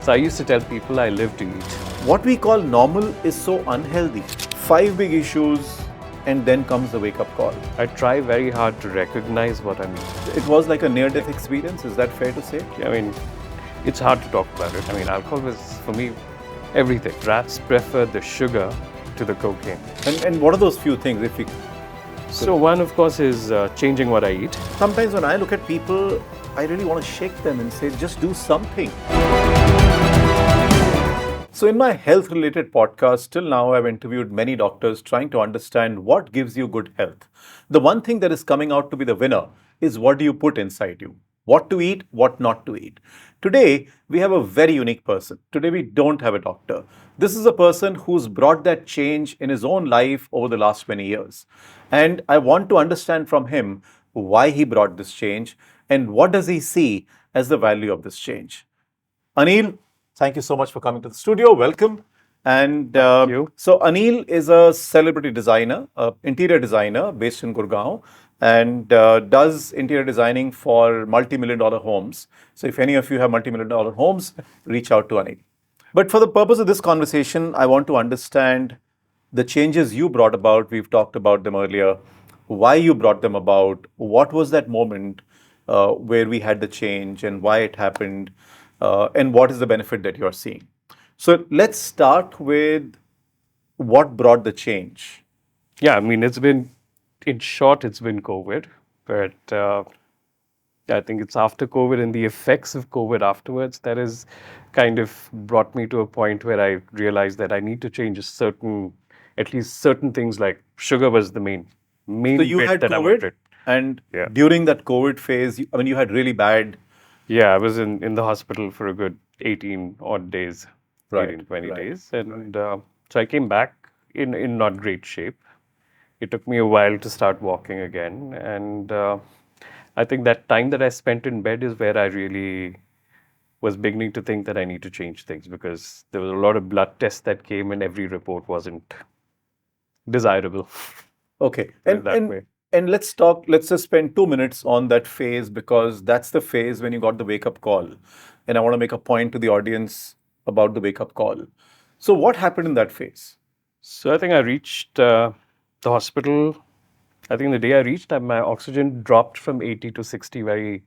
So I used to tell people I live to eat. What we call normal is so unhealthy. 5 big issues, and then comes the wake up call. I try very hard to recognize what I'm eating. It was like a near death experience, is that fair to say? I mean, it's hard to talk about it. I mean, alcohol was, for me, everything. Rats prefer the sugar to the cocaine. And what are those few things? If we So one, of course, is changing what I eat. Sometimes when I look at people, I really want to shake them and say, just do something. So in my health-related podcast, till now I've interviewed many doctors trying to understand what gives you good health. The one thing that is coming out to be the winner is what do you put inside you? What to eat, what not to eat. Today, we have a very unique person. Today, we don't have a doctor. This is a person who's brought that change in his own life over the last 20 years. And I want to understand from him why he brought this change and what does he see as the value of this change. Anil, thank you so much for coming to the studio. Welcome. And Thank you. so Anil is a celebrity designer, interior designer based in Gurugram, and does interior designing for multi-million dollar homes. So if any of you have multi-million dollar homes, reach out to Anil. But for the purpose of this conversation, I want to understand the changes you brought about. We've talked about them earlier. Why you brought them about? What was that moment where we had the change and why it happened? And what is the benefit that you're seeing? So let's start with what brought the change. Yeah, I mean, in short, it's been COVID. But I think it's after COVID and the effects of COVID afterwards that has kind of brought me to a point where I realized that I need to change at least certain things, like sugar was the main So you bit had that I COVID, wanted. and Yeah. during that COVID phase, you had really bad. Yeah, I was in the hospital for a good 18 odd days, Right, 18, 20 right, days. And so I came back in not great shape. It took me a while to start walking again. And I think that time that I spent in bed is where I really was beginning to think that I need to change things, because there was a lot of blood tests that came and every report wasn't desirable. Okay. Put it that way. And let's talk, let's just spend 2 minutes on that phase because that's the phase when you got the wake up call. And I want to make a point to the audience about the wake up call. So what happened in that phase? So I think I reached the hospital. I think the day I reached, my oxygen dropped from 80 to 60 very,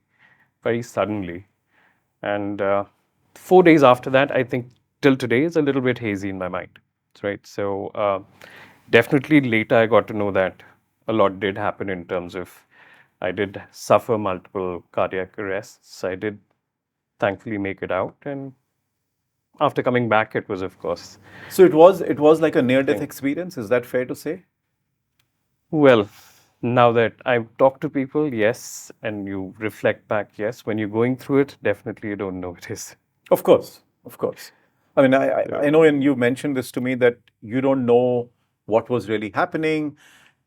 very suddenly. And 4 days after that, I think till today is a little bit hazy in my mind. Right. So definitely later I got to know that a lot did happen in terms of I did suffer multiple cardiac arrests. I did thankfully make it out. And after coming back, it was, of course, So it was like a near death thing. experience. Is that fair to say? Well, now that I've talked to people, yes, and you reflect back, yes, when you're going through it, definitely you don't know it is. Of course, of course. I mean, I know, and you mentioned this to me that you don't know what was really happening,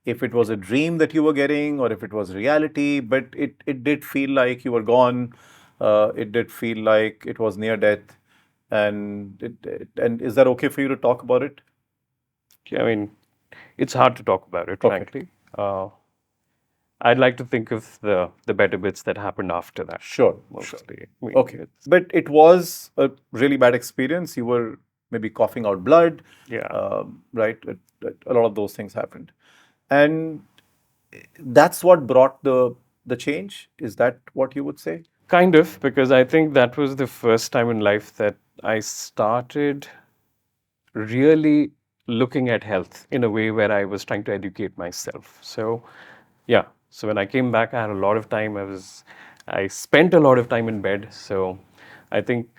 if it was a dream that you were getting or if it was reality, but it did feel like you were gone. It did feel like it was near death. And is that okay for you to talk about it? I mean, it's hard to talk about it, Okay. frankly. I'd like to think of the better bits that happened after that, Sure, sure. mostly. I mean, Okay. But it was a really bad experience. You were maybe coughing out blood, Yeah. right? A lot of those things happened. And that's what brought the change. Is that what you would say? Kind of, because I think that was the first time in life that I started really looking at health in a way where I was trying to educate myself. So, yeah. So when I came back, I had a lot of time. I spent a lot of time in bed. So, I think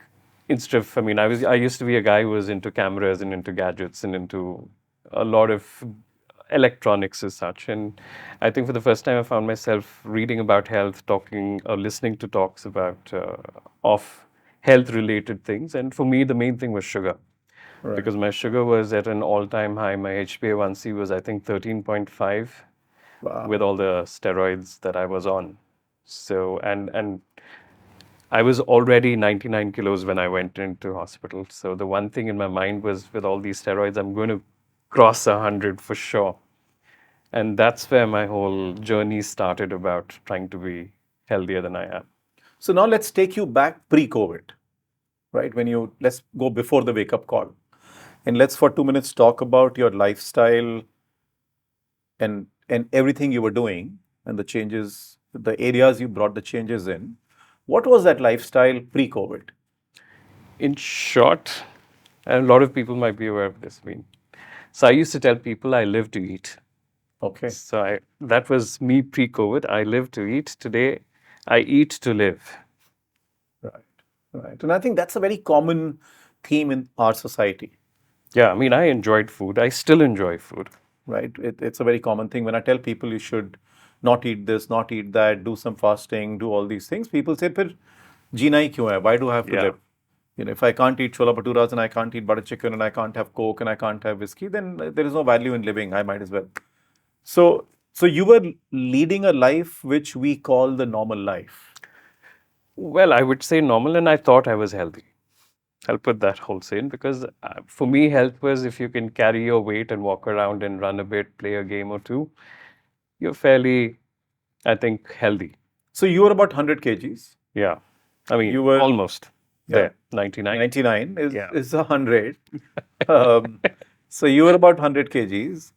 instead of, I mean, I used to be a guy who was into cameras and into gadgets and into a lot of electronics as such. And I think for the first time, I found myself reading about health, talking or listening to talks about of health related things. And for me, the main thing was sugar. Right. Because my sugar was at an all-time high. My HbA1c was, I think, 13.5 Wow. with all the steroids that I was on. So, and I was already 99 kilos when I went into hospital. So the one thing in my mind was, with all these steroids, I'm going to cross 100 for sure. And that's where my whole journey started about trying to be healthier than I am. So now let's take you back pre-COVID. right? When you, let's go before the wake up call. And let's for 2 minutes talk about your lifestyle and everything you were doing and the changes, the areas you brought the changes in. What was that lifestyle pre-COVID? In short, and a lot of people might be aware of this. I mean, so I used to tell people I live to eat. Okay. So that was me pre-COVID. I live to eat. Today, I eat to live. Right. Right. And I think that's a very common theme in our society, Yeah, I mean, I enjoyed food. I still enjoy food. right? It's a very common thing. When I tell people you should not eat this, not eat that, do some fasting, do all these things, people say, "Phir jeena hi kyun hai? Why do I have to Yeah. live? If I can't eat chola bhaturas and I can't eat butter chicken and I can't have coke and I can't have whiskey, then there is no value in living. I might as well." So, so you were leading a life which we call the normal life. Well, I would say normal, and I thought I was healthy. I'll put that wholesale because for me, health was if you can carry your weight and walk around and run a bit, play a game or two, you're fairly, I think, healthy. So you were about 100 kgs. Yeah. I mean, You were, almost yeah, there, 99. 99 Yeah. is 100. Um, so you were about 100 kgs.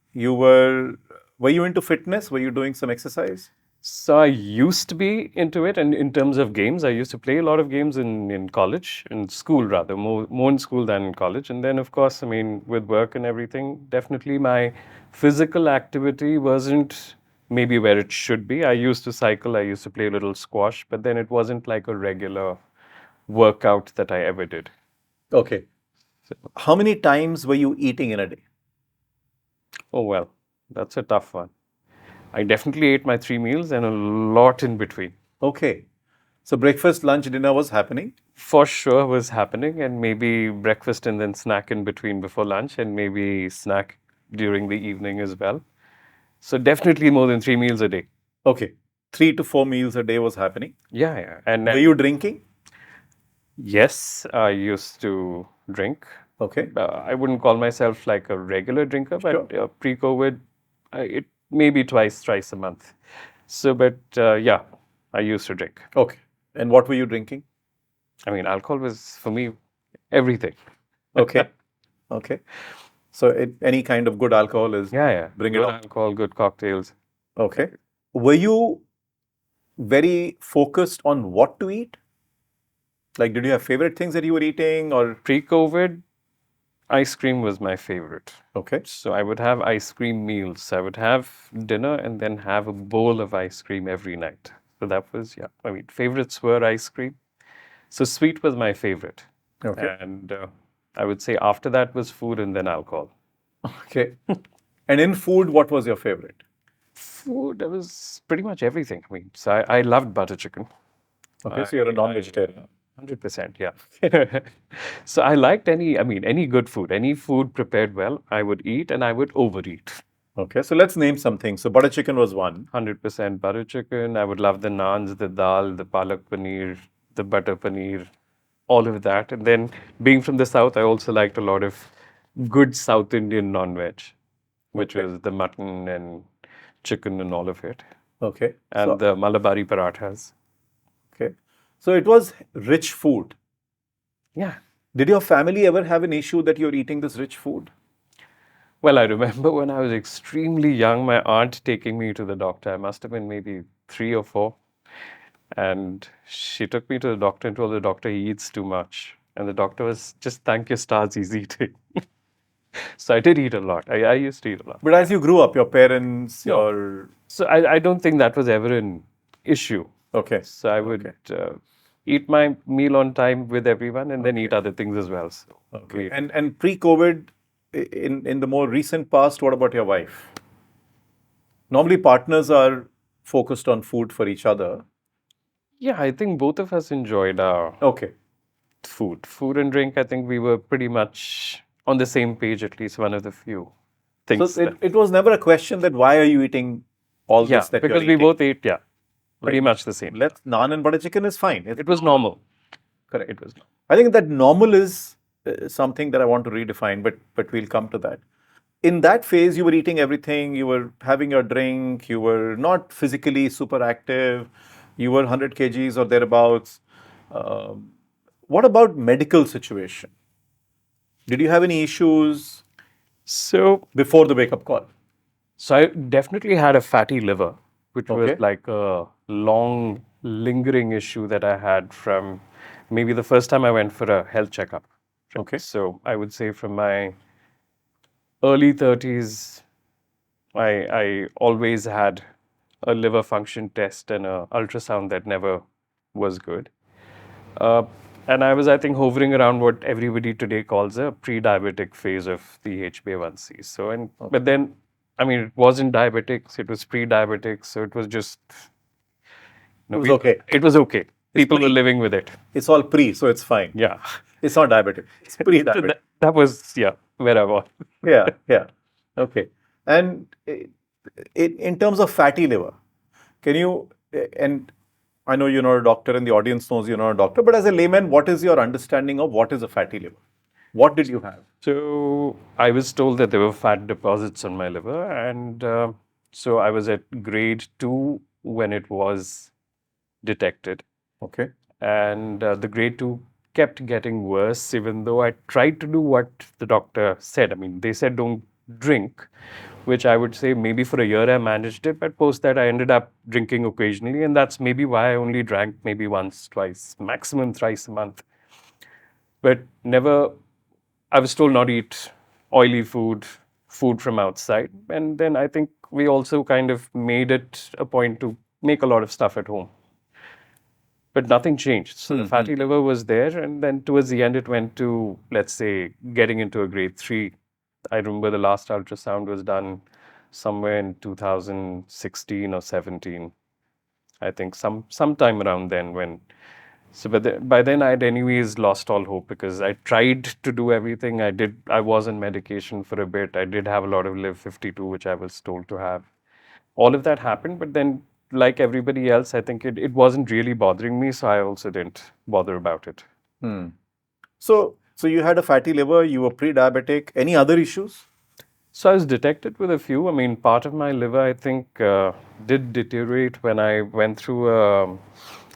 Were you into fitness? Were you doing some exercise? So I used to be into it, and in terms of games, I used to play a lot of games in college, in school rather, more in school than in college. And then, of course, I mean, with work and everything, definitely my physical activity wasn't maybe where it should be. I used to cycle, I used to play a little squash, but then it wasn't like a regular workout that I ever did. Okay. How many times were you eating in a day? Oh well, that's a tough one. I definitely ate my 3 meals and a lot in between. Okay. So breakfast, lunch, dinner was happening. For sure was happening, and maybe breakfast and then snack in between before lunch, and maybe snack during the evening as well. So definitely more than 3 meals a day. Okay. 3 to 4 meals a day was happening. Yeah, yeah. Were you drinking? Yes, I used to drink. Okay. I wouldn't call myself like a regular drinker, Sure. but pre-COVID, it maybe thrice a month. So, but yeah, I used to drink. Okay. And what were you drinking? I mean, alcohol was for me everything. Okay. Okay. So any kind of good alcohol is Yeah, yeah. bring it Good on. alcohol, good cocktails. Okay. Were you very focused on what to eat? Like, did you have favorite things that you were eating or? Pre-COVID, ice cream was my favorite. Okay. So I would have ice cream meals. I would have dinner and then have a bowl of ice cream every night. So that was, yeah. I mean, favorites were ice cream. So sweet was my favorite. Okay. And I would say after that was food and then alcohol. Okay. And in food, what was your favorite? Food, that was pretty much everything. I mean, so I loved butter chicken. Okay. So you're a non-vegetarian. 100%, yeah. So I liked any good food, any food prepared well, I would eat and I would overeat. Okay. So let's name something. So butter chicken was one. 100% butter chicken. I would love the naans, the dal, the palak paneer, the butter paneer, all of that. And then being from the south, I also liked a lot of good South Indian non-veg, which Okay. was the mutton and chicken and all of it. Okay. And the Malabari parathas. Okay. So it was rich food. Yeah. Did your family ever have an issue that you're eating this rich food? Well, I remember when I was extremely young, my aunt taking me to the doctor. I must have been maybe 3 or 4. And she took me to the doctor and told the doctor he eats too much. And the doctor was just thank your stars he's eating. So I did eat a lot. I used to eat a lot. But as you grew up, your parents, No. your. So I don't think that was ever an issue. Okay. So I would eat my meal on time with everyone and then eat Okay. other things as well. So Okay. And pre-COVID, in the more recent past, what about your wife? Normally, partners are focused on food for each other. yeah, I think both of us enjoyed our Okay. food and drink. I think we were pretty much on the same page, at least one of the few So things. it was never a question that why are you eating all Yeah, this that because you're we eating? both ate, yeah, pretty Right. much the same. Let's naan and butter chicken is fine. It was normal. Correct. It was normal. I think that normal is something that I want to redefine, but we'll come to that. In that phase, you were eating everything. You were having your drink. You were not physically super active. You were 100 kgs or thereabouts. Um, what about medical situation? Did you have any issues So, before the wake up call? so I definitely had a fatty liver, which was Okay. like a long lingering issue that I had from maybe the first time I went for a health checkup. Okay. So I would say from my early 30s, I always had a liver function test and a ultrasound that never was good. Uh, and I was, I think, hovering around what everybody today calls a pre-diabetic phase of the HbA1c. So, but then, I mean, it wasn't diabetics; it was pre-diabetics. So it was just, It was okay. it was okay. It's People were pre. living with it. It's all pre, so it's fine. Yeah. It's not diabetic. It's So pre-diabetic. that was, yeah, where I was. Yeah, yeah. Okay. And in terms of fatty liver, can you, and I know you're not a doctor and the audience knows you're not a doctor, but as a layman, what is your understanding of what is a fatty liver? What did you have? So I was told that there were fat deposits on my liver, and so I was at grade 2 when it was detected. Okay. And the grade 2 kept getting worse, even though I tried to do what the doctor said. I mean, they said don't drink, which I would say maybe for a year I managed it, but post that I ended up drinking occasionally, and that's maybe why I only drank maybe once, twice, maximum thrice a month. But never, I was told not to eat oily food, food from outside. And then I think we also kind of made it a point to make a lot of stuff at home. But nothing changed. So the fatty liver was there. And then towards the end, it went to, let's say, getting into a grade 3. I remember the last ultrasound was done somewhere in 2016 or 17. I think sometime around then when so, but by then I'd anyways lost all hope because I tried to do everything. I was on medication for a bit. I did have a lot of Live 52, which I was told to have. All of that happened, but then, like everybody else, I think it wasn't really bothering me, so I also didn't bother about it. So you had a fatty liver, you were pre-diabetic. Any other issues? So I was detected with a few. I mean, part of my liver, I think, did deteriorate when I went through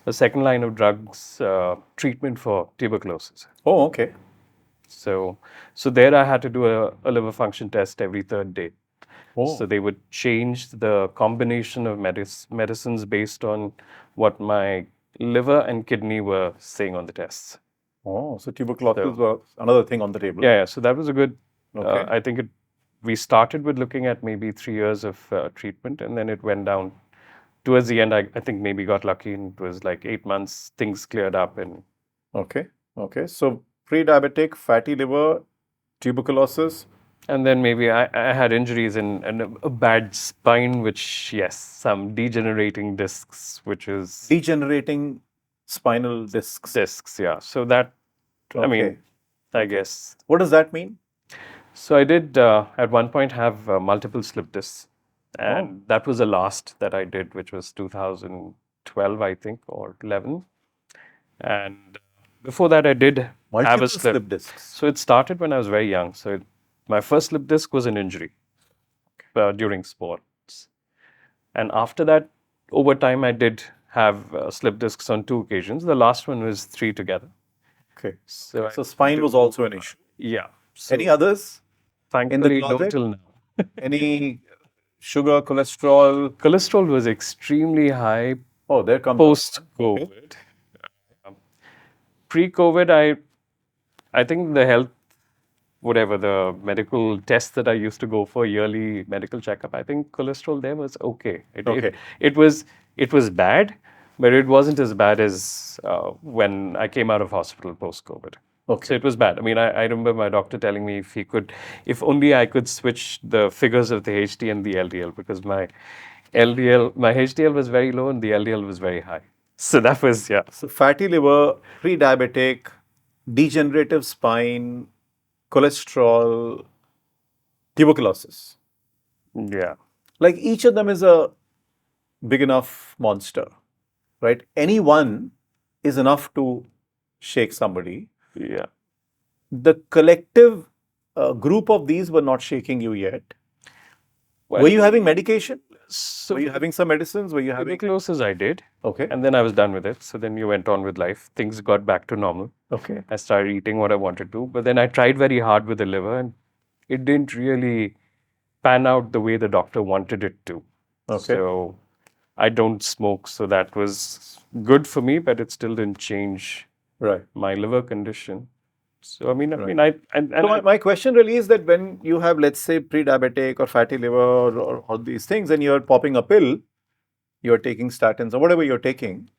a second line of drugs treatment for tuberculosis. Oh, okay. So, so there I had to do a liver function test every third day. Oh. So they would change the combination of medicines based on what my liver and kidney were saying on the tests. Oh, so tuberculosis was another thing on the table. Yeah. So that was a good. Okay. I think we started with looking at maybe 3 years of treatment, and then it went down. Towards the end, I think maybe got lucky, and it was like 8 months. Things cleared up, and Okay. Okay. So pre-diabetic, fatty liver, tuberculosis. then maybe I had injuries and a bad spine, which yes, some degenerating discs, which is Degenerating spinal discs. discs. Yeah. So that I mean, Okay. I guess. What does that mean? So I did at one point have multiple slip discs, and that was the last that I did, which was 2012, I think, or 11. And before that, I did have Multiple a slip. slip discs. So it started when I was very young. So my first slip disc was an injury during sports, and after that, over time, I did have slip discs on 2 occasions. The last one was 3 together. Okay. So So spine was also an issue. yeah. So Any others? thankfully, no closet? till now. Any sugar, cholesterol? Cholesterol was extremely high Oh, there comes post COVID. Pre COVID, I think the health, whatever the medical tests that I used to go for yearly medical checkup, I think cholesterol there was okay. Okay. It was bad, but it wasn't as bad as when I came out of hospital post COVID. Okay. So it was bad. I mean, I remember my doctor telling me if only I could switch the figures of the HT and the LDL because my HDL was very low and the LDL was very high. So that was, yeah. So fatty liver, pre-diabetic, degenerative spine, cholesterol, tuberculosis. Yeah. Like each of them is a big enough monster, right? Any one is enough to shake somebody. Yeah. The collective group of these were not shaking you yet. Well, Were you having medication? So Were you having some medicines? Were you having? tuberculosis I did, Okay. and then I was done with it. So then you went on with life. Things got back to normal. Okay. I started eating what I wanted to, but then I tried very hard with the liver, and it didn't really pan out the way the doctor wanted it to. Okay. So I don't smoke, so that was good for me, but it still didn't change Right. my liver condition. So Right. I and So my question really is that when you have, let's say, pre-diabetic or fatty liver or all these things, and you're popping a pill, you're taking statins or whatever you're taking,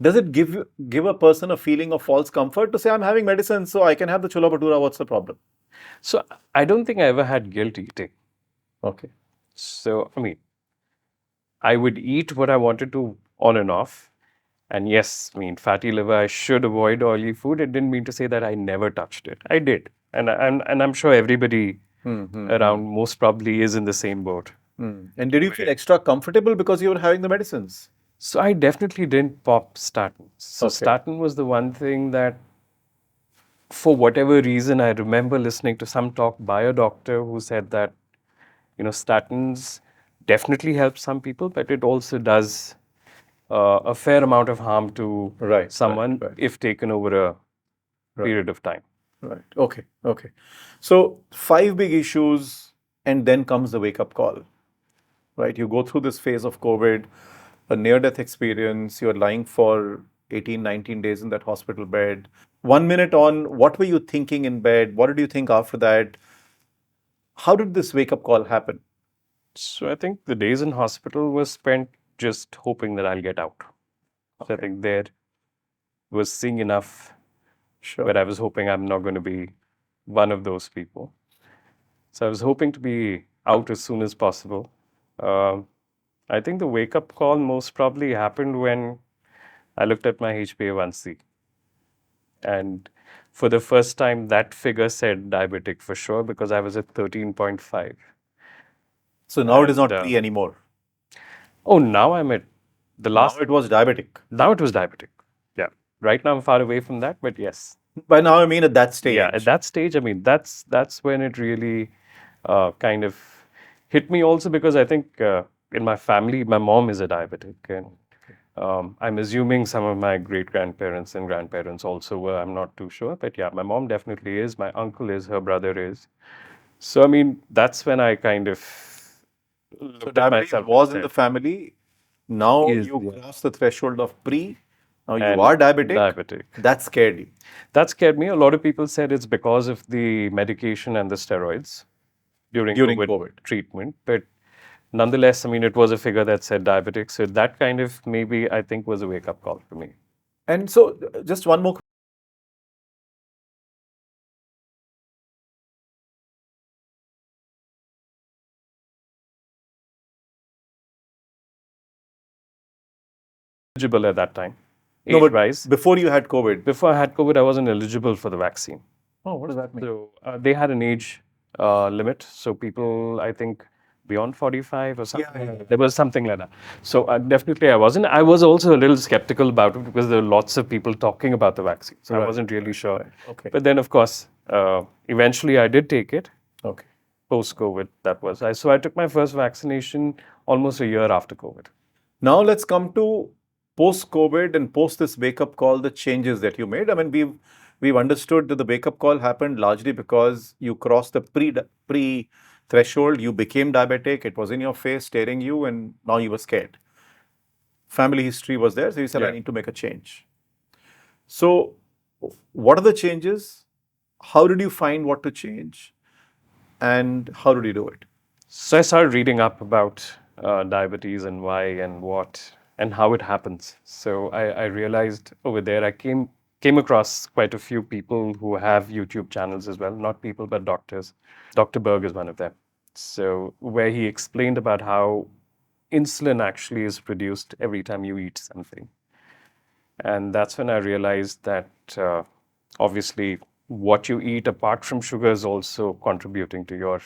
does it give a person a feeling of false comfort to say, I'm having medicine, so I can have the chola bhatura, what's the problem? so I don't think I ever had guilt eating. Okay. So I would eat what I wanted to on and off. And yes, fatty liver, I should avoid oily food. It didn't mean to say that I never touched it. I did. And I'm sure everybody around most probably is in the same boat. And did you feel extra comfortable because you were having the medicines? So I definitely didn't pop statins. So Okay. statin was the one thing that, for whatever reason, I remember listening to some talk by a doctor who said that, statins definitely help some people, but it also does a fair amount of harm to Right. someone Right. if taken over a period of time. Right. Okay. Okay. So, five big issues, and then comes the wake up call, right? You go through this phase of COVID, a near death experience, you're lying for 18, 19 days in that hospital bed. 1 minute on, what were you thinking in bed? What did you think after that? How did this wake up call happen? So I think the days in hospital was spent just hoping that I'll get out. So I think there was seeing enough Sure. where I was hoping I'm not going to be one of those people. So I was hoping to be out as soon as possible. Um, I think the wake up call most probably happened when I looked at my HbA1c. And for the first time, that figure said diabetic for sure because I was at 13.5. So now it is And not pre anymore. oh, now I'm at the Now last. it was diabetic. Now it was diabetic. Yeah. Right now I'm far away from that, but yes. By now, I mean at that Yeah, at stage. that stage, that's when it really kind of hit me. Also because I think in my family, my mom is a diabetic, and I'm assuming some of my great grandparents and grandparents also were. I'm not too sure, but yeah, my mom definitely is. My uncle is. Her brother is. So that's when I kind of So looked at diabetes myself and was in the said, family. Now "Is you yeah." cross the threshold of pre. Now you And are diabetic. diabetic. That scared you. That scared me. A lot of people said it's because of the medication and the steroids during During COVID COVID. treatment. But nonetheless, it was a figure that said diabetic. So that kind of maybe I think was a wake up call for me. And so, just one more Eligible at that time, no, age but wise. before you had COVID. Before I had COVID, I wasn't eligible for the vaccine. Oh, what does that mean? So they had an age limit. So people, I think, beyond 45 or something. Yeah. There was something like that. So definitely I wasn't. I was also a little skeptical about it because there were lots of people talking about the vaccine. So I Right, wasn't really sure. right. Okay. But then, of course, eventually I did take it Okay. post COVID. That was. So I took my first vaccination almost a year after COVID. Now let's come to post COVID and post this wake up call, the changes that you made. I mean, we've understood that the wake up call happened largely because you crossed the pre threshold, you became diabetic, it was in your face, staring you, and now you were scared. Family history was there, so you said, I Yeah. need to make a change. So, what are the changes? How did you find what to change? And how did you do it? So I started reading up about diabetes and why and what and how it happens. So I realized over there I came across quite a few people who have YouTube channels as well, not people but doctors. Dr. Berg is one of them. So where he explained about how insulin actually is produced every time you eat something. And that's when I realized that obviously what you eat apart from sugar is also contributing to your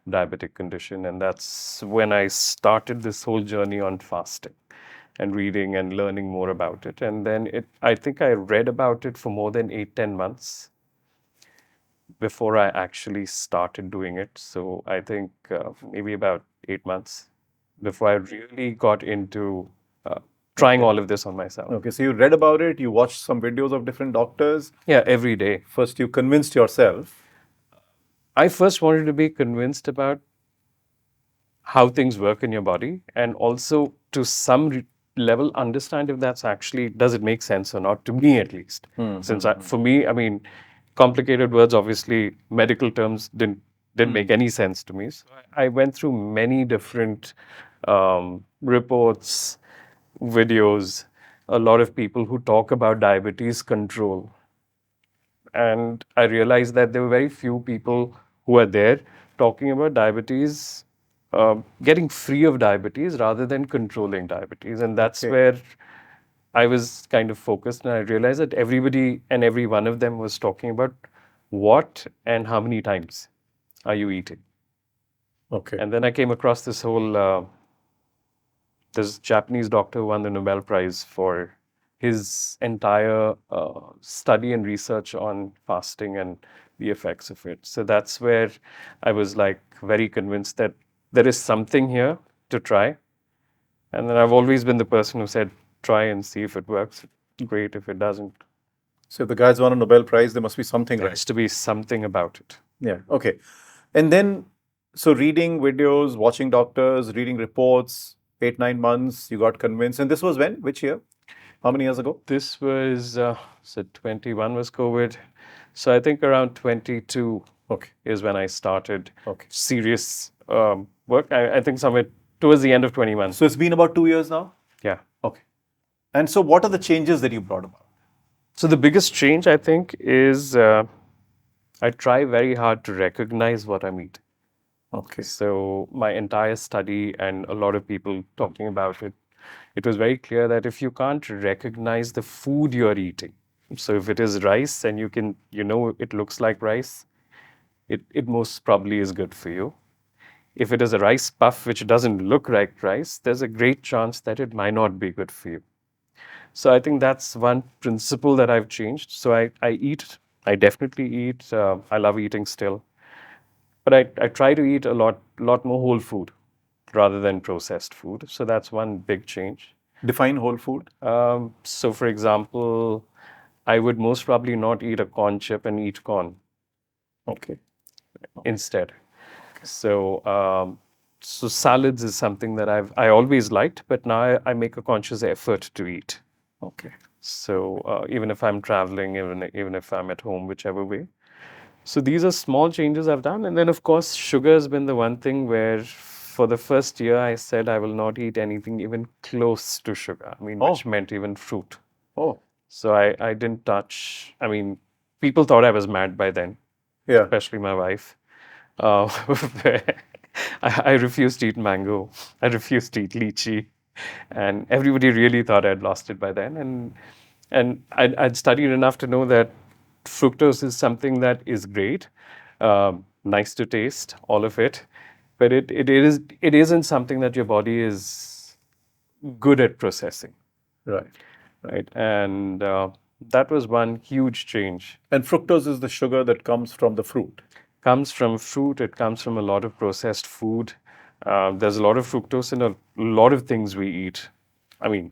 diabetic condition. And that's when I started this whole journey on fasting and reading and learning more about it. And then I think I read about it for more than 8, 10 months before I actually started doing it. So I think maybe about 8 months. before I really got into trying all of this on myself. Okay, so you read about it, you watched some videos of different doctors. Yeah, every day. First, you convinced yourself. I first wanted to be convinced about how things work in your body, and also to some level understand if that's actually, does it make sense or not, to me at least. Since for me, I mean, complicated words, obviously medical terms didn't make any sense to me. So I went through many different reports, videos, a lot of people who talk about diabetes control, and I realized that there were very few people who are there talking about diabetes, getting free of diabetes rather than controlling diabetes. And that's Okay. where I was kind of focused, and I realized that everybody and every one of them was talking about what and how many times are you eating. Okay. And then I came across this whole this Japanese doctor won the Nobel Prize for his entire study and research on fasting and the effects of it. So that's where I was like very convinced that there is something here to try. And then I've always been the person who said, try and see if it works. Great. If it doesn't, So if the guys won a Nobel Prize, there must be something there right. has to be something about it. Yeah. Okay. And then, so reading videos, watching doctors, reading reports, 8, 9 months, you got convinced. And this was when? Which year? How many years ago? This was, so 21 was COVID. So I think around 22 Okay. is when I started Okay. serious work. I think somewhere towards the end of 21. So it's been about 2 years now? Yeah. Okay. And so what are the changes that you brought about? So the biggest change, I think, is I try very hard to recognize what I'm eating. Okay. So my entire study and a lot of people talking about it, it was very clear that if you can't recognize the food you're eating, so if it is rice and you can, it looks like rice, it most probably is good for you. If it is a rice puff which doesn't look like rice, there's a great chance that it might not be good for you. So I think that's one principle that I've changed. So I eat, I definitely eat, I love eating still. But I try to eat a lot more whole food rather than processed food. So that's one big change. Define whole food. So, for example, I would most probably not eat a corn chip and eat corn Okay. instead. So salads is something that I always liked, but now I make a conscious effort to eat. Okay. So even if I'm traveling, even if I'm at home, whichever way. So these are small changes I've done, and then of course sugar has been the one thing where for the first year I said I will not eat anything even close to sugar. I mean, which meant even fruit. Oh. So I didn't touch. I mean, people thought I was mad by then, Yeah. especially my wife. Uh, I refused to eat mango. I refused to eat lychee, and everybody really thought I'd lost it by then. And I'd studied enough to know that fructose is something that is great, nice to taste, all of it, but it isn't something that your body is good at processing, Right. right? And that was one huge change. And fructose is the sugar that comes from the fruit. Comes from fruit. It comes from a lot of processed food. There's a lot of fructose in a lot of things we eat. I mean,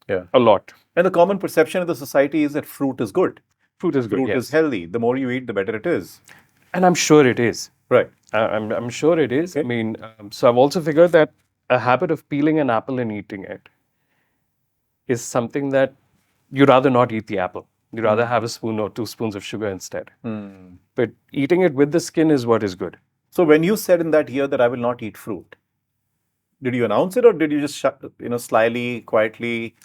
Yeah. a lot. And the common perception of the society is that fruit is good. Fruit is good. Fruit Yes. is healthy. The more you eat, the better it is. And I'm sure it is. Right. I'm sure it is. Okay. I mean, so I've also figured that a habit of peeling an apple and eating it is something that you rather not eat the apple. You rather have a spoon or 2 spoons of sugar instead. But eating it with the skin is what is good. So when you said in that year that I will not eat fruit, did you announce it or did you just slyly, quietly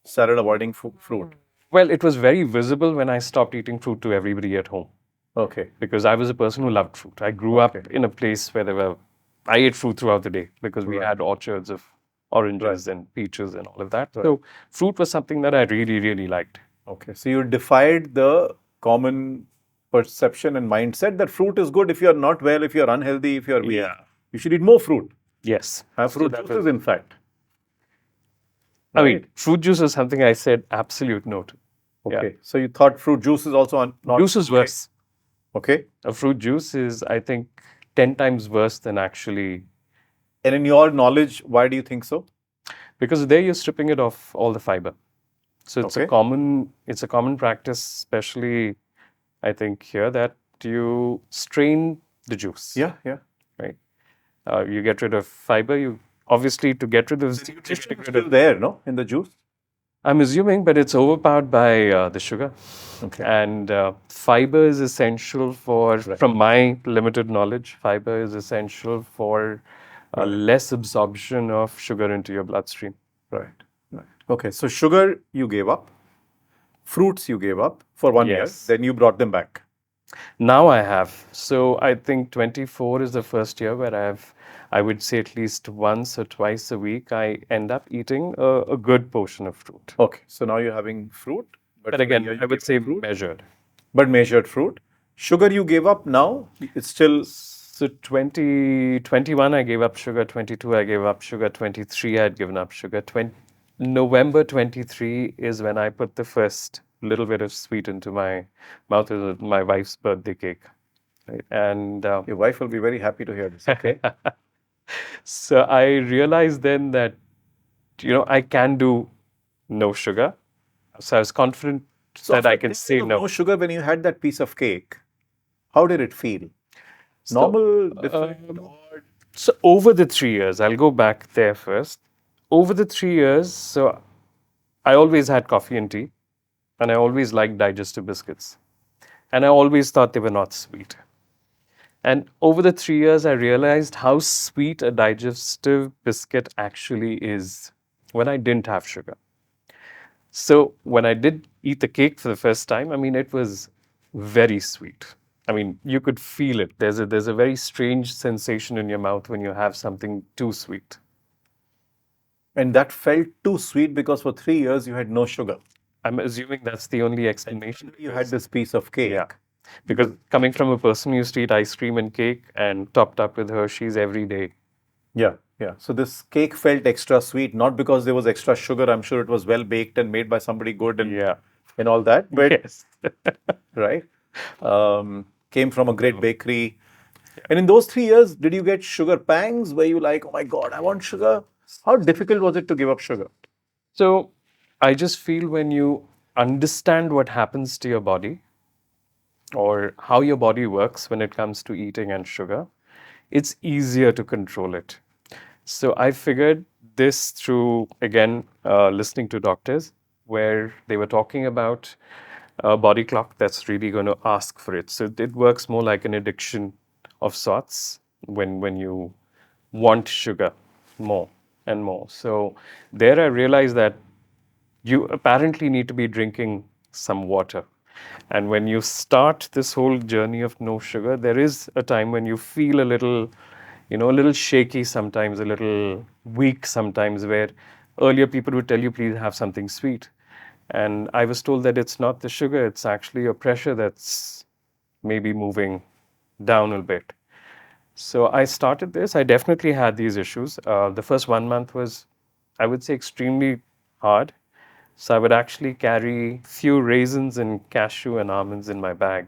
started avoiding fruit? Well, it was very visible when I stopped eating fruit to everybody at home. Okay. Because I was a person who loved fruit. I grew up in a place where I ate fruit throughout the day because we had orchards of oranges and peaches and all of that. So fruit was something that I really, really liked. Okay. So you defied the common perception and mindset that fruit is good if you're not well, if you're unhealthy, if you're weak. Yeah. You should eat more fruit. Yes. Have fruit juices, in fact. I mean, fruit juice is something I said absolute no to. Okay. So you thought fruit juice is also not Juice is worse. Okay. A fruit juice is, I think, 10 times worse than actually And in your knowledge, why do you think so? Because there you're stripping it of all the fiber. So Okay. it's a common practice, especially I think here, that you strain the juice, Yeah, yeah. right? You get rid of fiber. You obviously, to get rid of The you're nutrition getting is rid of. still there, no, in the juice. I'm assuming, but it's overpowered by the sugar, Okay. and fiber is essential for. Right. From my limited knowledge, fiber is essential for Right. less absorption of sugar into your bloodstream. Right. Right. Okay. So sugar you gave up, fruits you gave up for 1 year, Yes. then you brought them back. Now I have. So I think 24 is the first year where I would say at least once or twice a week, I end up eating a good portion of fruit. Okay. So now you're having fruit, but But for a again, year you I gave would up say fruit, measured. but measured fruit. Sugar you gave up now, it's still. So 2021, I gave up sugar. 22, I gave up sugar. 23, I had given up sugar. November 23 is when I put the first little bit of sweet into my mouth. It was my wife's birthday cake. Right? And Your wife will be very happy to hear this. Okay. so I realized then that, I can do no sugar. So I was confident So that I after can 10 say years of no. no sugar, when you had that piece of cake, how did it feel? So, Normal, different, um, odd? so over the 3 years, I'll go back there first. Over the 3 years, so I always had coffee and tea, and I always liked digestive biscuits. And I always thought they were not sweet. And over the 3 years, I realized how sweet a digestive biscuit actually is when I didn't have sugar. So when I did eat the cake for the first time, I mean, it was very sweet. I mean, you could feel it. There's a very strange sensation in your mouth when you have something too sweet. And that felt too sweet because for 3 years you had no sugar. I'm assuming that's the only And explanation. suddenly you had this piece of Yeah, cake. because coming from a person who used to eat ice cream and cake and topped up with Hershey's every day. Yeah, yeah. So this cake felt extra sweet, not because there was extra sugar. I'm sure it was well baked and made by somebody good Yeah. and all that. But Yes. right, came from a great bakery. And in those 3 years, did you get sugar pangs? Were you like, oh my God, I want sugar? How difficult was it to give up sugar? So I just feel when you understand what happens to your body or how your body works when it comes to eating and sugar, it's easier to control it. So I figured this through, again, listening to doctors, where they were talking about a body clock that's really going to ask for it. So it works more like an addiction of sorts when you want sugar more and more. So there I realized that you apparently need to be drinking some water. And when you start this whole journey of no sugar, there is a time when you feel a little shaky sometimes, a little weak sometimes, where earlier people would tell you, please have something sweet. And I was told that it's not the sugar, it's actually your pressure that's maybe moving down a bit. So I started this. I definitely had these issues. The first 1 month was, I would say, extremely hard. So I would actually carry few raisins and cashew and almonds in my bag.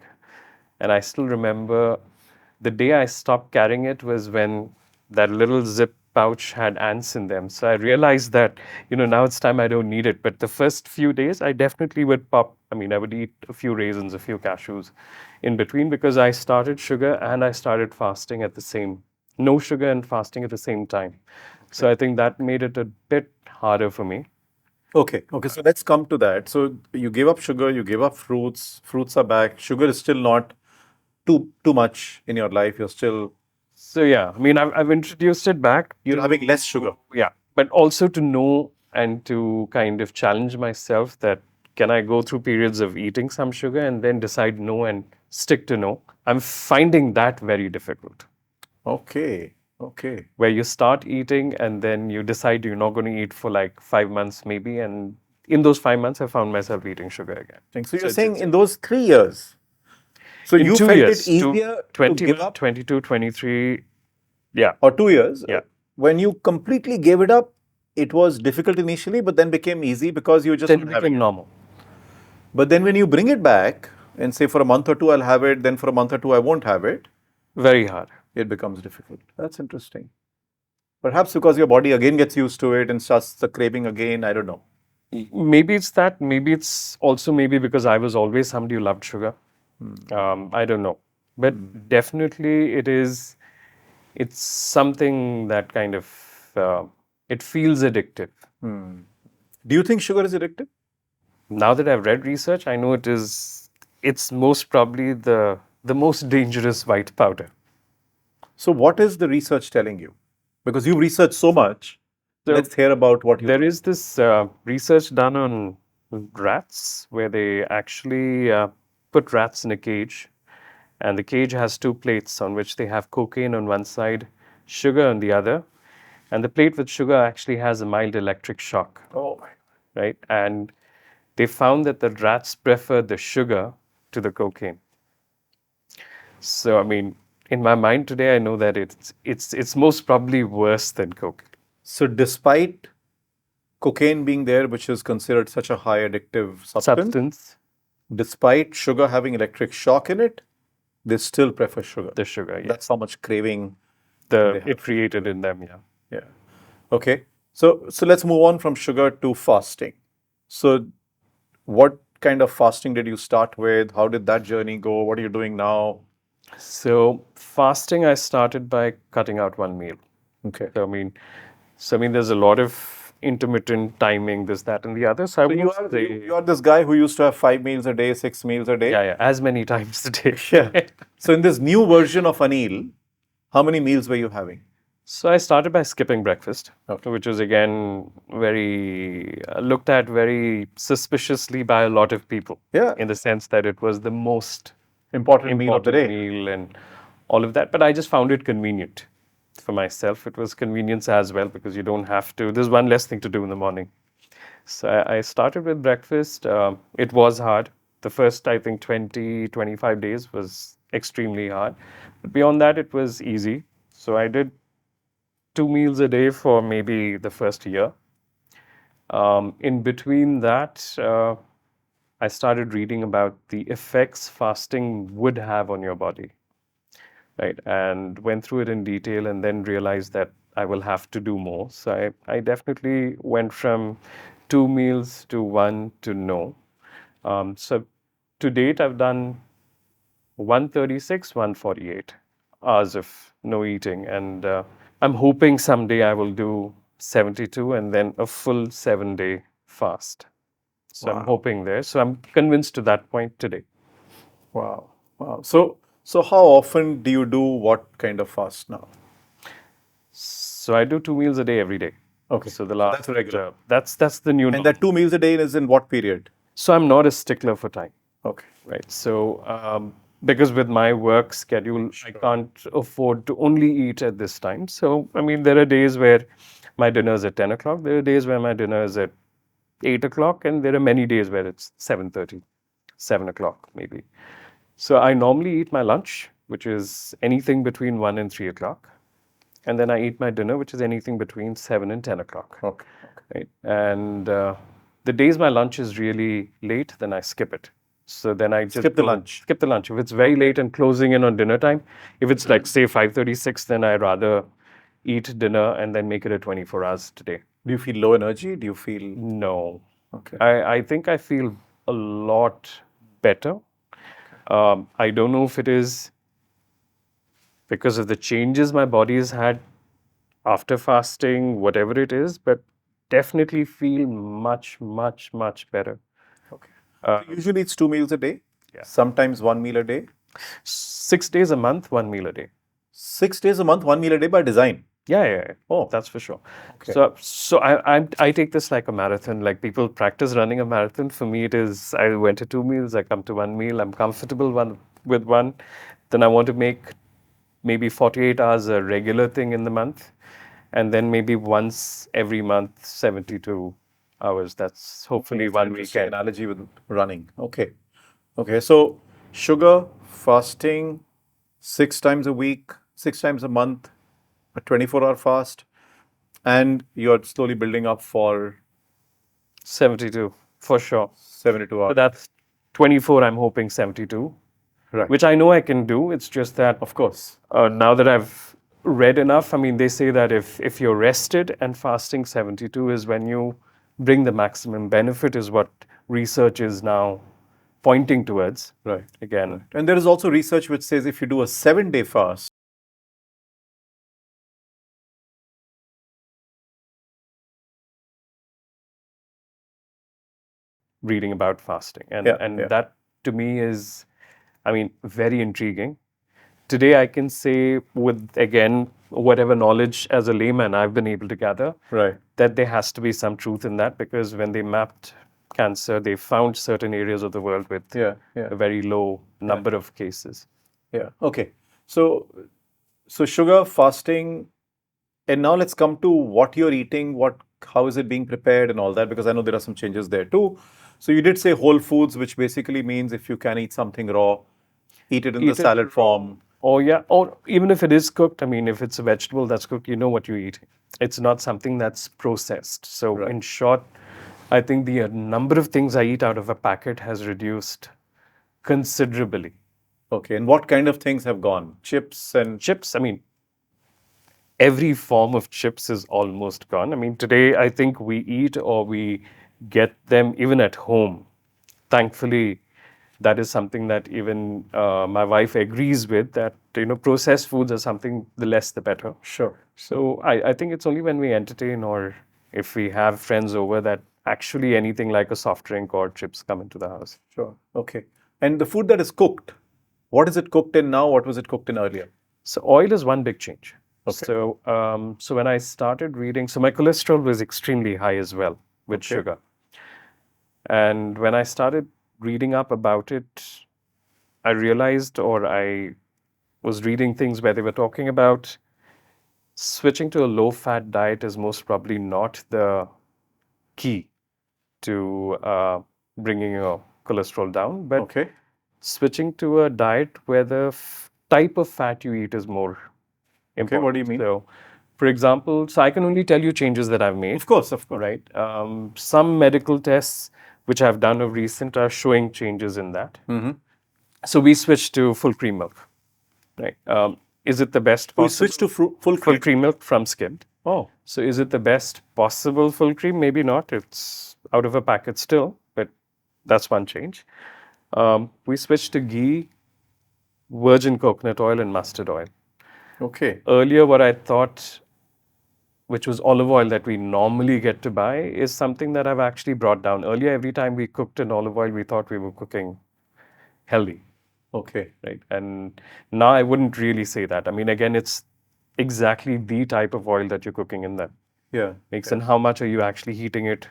And I still remember the day I stopped carrying it was when that little zip pouch had ants in them. So I realized that, now it's time I don't need it. But the first few days, I definitely would pop. I mean, I would eat a few raisins, a few cashews in between because I started sugar and I started fasting at the same, no sugar and fasting at the same time. So I think that made it a bit harder for me. Okay, okay. So let's come to that. So you gave up sugar, you gave up fruits. Fruits are back. Sugar is still not too much in your life. You're still So yeah, I mean, I've introduced it back you're having less sugar. yeah, but also to know and to kind of challenge myself that can I go through periods of eating some sugar and then decide no and stick to no. I'm finding that very difficult. Okay, okay. Where you start eating and then you decide you're not going to eat for like 5 months maybe, and in those 5 months I found myself eating sugar again. So you're It's saying in those 3 years, so in you two felt it years, easier to give 21, up, 22, 23, yeah, or 2 years, yeah. when you completely gave it up, it was difficult initially, but then became easy because you just Then it not having became it. normal. But then when you bring it back and say for a month or two I'll have it, then for a month or two I won't have it, Very hard. it becomes difficult. That's interesting. Perhaps because your body again gets used to it and starts the craving again. I don't know. Maybe it's that. Maybe it's also maybe because I was always somebody who loved sugar. I don't know, but definitely it is. It's something that kind of it feels addictive. Do you think sugar is addictive? Now that I've read research, I know it is. It's most probably the most dangerous white powder. So, what is the research telling you? Because you've researched so much. So Let's hear about what you there learned. is this research done on rats where they actually put rats in a cage, and the cage has two plates on which they have cocaine on one side, sugar on the other, and the plate with sugar actually has a mild electric shock, Oh my. right? And they found that the rats prefer the sugar to the cocaine. So I mean, in my mind today, I know that it's most probably worse than coke. So, despite cocaine being there, which is considered such a high addictive substance, Substance, despite sugar having electric shock in it, they still prefer sugar. the sugar, yeah, That's how much craving the they have. it created in them, yeah. Yeah. Okay. So let's move on from sugar to fasting. So what kind of fasting did you start with? How did that journey go? What are you doing now? So fasting, I started by cutting out one meal. Okay. So I mean, there's a lot of intermittent timing, this, that, and the other. So I So won't say, you are this guy who used to have 5 meals a day, 6 meals a day. yeah, yeah, as many times a day. Yeah. So in this new version of Anil, how many meals were you having? So I started by skipping breakfast, Okay. which was again very looked at very suspiciously by a lot of people. Yeah. In the sense that it was the most Important meal of the important day. meal and all of that. But I just found it convenient for myself. It was convenience as well because you don't have to. There's one less thing to do in the morning. So I started with breakfast. It was hard. The first, I think, 20, 25 days was extremely hard. But beyond that, it was easy. So I did 2 meals a day for maybe the first year. In between that, I started reading about the effects fasting would have on your body, right? And went through it in detail and then realized that I will have to do more. So I definitely went from 2 meals to one to no. So to date, I've done 136, 148 hours of no eating. And I'm hoping someday I will do 72 and then a full 7 day fast. So I'm hoping there. So I'm convinced to that point today. Wow. Wow. So how often do you do what kind of fast now? So I do 2 meals a day every day. Okay. So the So last that's regular. that's the new And norm. that 2 meals a day is in what period? So I'm not a stickler for time, Okay. right? So because with my work schedule, I can't afford to only eat at this time. So I mean, there are days where my dinner is at 10 o'clock. There are days where my dinner is at 8 o'clock, and there are many days where it's 7:30, 7 o'clock maybe. So I normally eat my lunch, which is anything between 1 and 3 o'clock, and then I eat my dinner, which is anything between 7 and 10 o'clock. Okay. Right? And the days my lunch is really late, then I skip it. So then I just Skip the lunch. Skip the lunch. If it's very late and closing in on dinner time, if it's like say 5:36, then I rather eat dinner and then make it a 24 hours today. Do you feel low energy? Do you feel No, okay? I think I feel a lot better. I don't know if it is because of the changes my body has had after fasting, whatever it is, but definitely feel much, much, much better. Okay. So usually it's 2 meals a day. Yeah. Sometimes 1 meal a day. 6 days a month, 1 meal a day. 6 days a month, 1 meal a day by design. Yeah, yeah, yeah. Oh. That's for sure. Okay. So I take this like a marathon. Like people practice running a marathon. For me, it is I went to 2 meals. I come to 1 meal. I'm comfortable with one. Then I want to make maybe 48 hours a regular thing in the month, and then maybe once every month 72 hours. That's hopefully one Interesting weekend. analogy with running. Okay. Okay. So sugar, fasting, 6 times a week, 6 times a month, a 24-hour fast, and you're slowly building up for 72 for sure. 72 But hours. that's 24. I'm hoping 72, Right. which I know I can do. It's just that Of course. now that I've read enough. I mean, they say that if you're rested and fasting 72 is when you bring the maximum benefit, is what research is now pointing towards. Right. Again, Right. And there is also research which says if you do a 7-day fast, reading about fasting. yeah, And yeah, that to me is, I mean, very intriguing. Today, I can say, with again, whatever knowledge as a layman I've been able to gather, right, that there has to be some truth in that, because when they mapped cancer, they found certain areas of the world with yeah, yeah, a very low yeah, number of cases. yeah. Okay. So, so sugar fasting, and now let's come to what you're eating, how is it being prepared and all that, because I know there are some changes there too. So you did say whole foods, which basically means if you can eat something raw, eat it in the Eat it salad raw. form. Or yeah, or even if it is cooked, I mean, if it's a vegetable that's cooked, you know what you eat. It's not something that's processed. So Right. in short, I think the number of things I eat out of a packet has reduced considerably. Okay. And what kind of things have gone? Chips and Chips, I mean, every form of chips is almost gone. I mean, today I think we eat or we get them even at home. Thankfully, that is something that even my wife agrees with, that processed foods are something, the less the better. sure. So I think it's only when we entertain or if we have friends over that actually anything like a soft drink or chips come into the house. Sure. Okay. And the food that is cooked, what is it cooked in now? What was it cooked in earlier? So oil is one big change. Okay. So when I started reading, so my cholesterol was extremely high as well with Okay. sugar. And when I started reading up about it, I realized, or I was reading things where they were talking about switching to a low fat diet is most probably not the key to bringing your cholesterol down, but Okay. switching to a diet where the type of fat you eat is more Okay. What do you important. mean? So, for example, so I can only tell you changes that I've made, Of course. Of course. right? Some medical tests which I've done of recent are showing changes in that. Mm-hmm. So we switched to full cream milk, right? Is it the best We possible? switched to full Full cream. cream milk from skimmed. Oh. So is it the best possible full cream? Maybe not. It's out of a packet still, but that's one change. We switched to ghee, virgin coconut oil, and mustard oil. Okay. Earlier, what I thought, which was olive oil that we normally get to buy, is something that I've actually brought down. Earlier, every time we cooked in olive oil, we thought we were cooking healthy, Okay. right? And now I wouldn't really say that. I mean, again, it's exactly the type of oil that you're cooking in that Yeah. makes, Yeah. and how much are you actually heating it,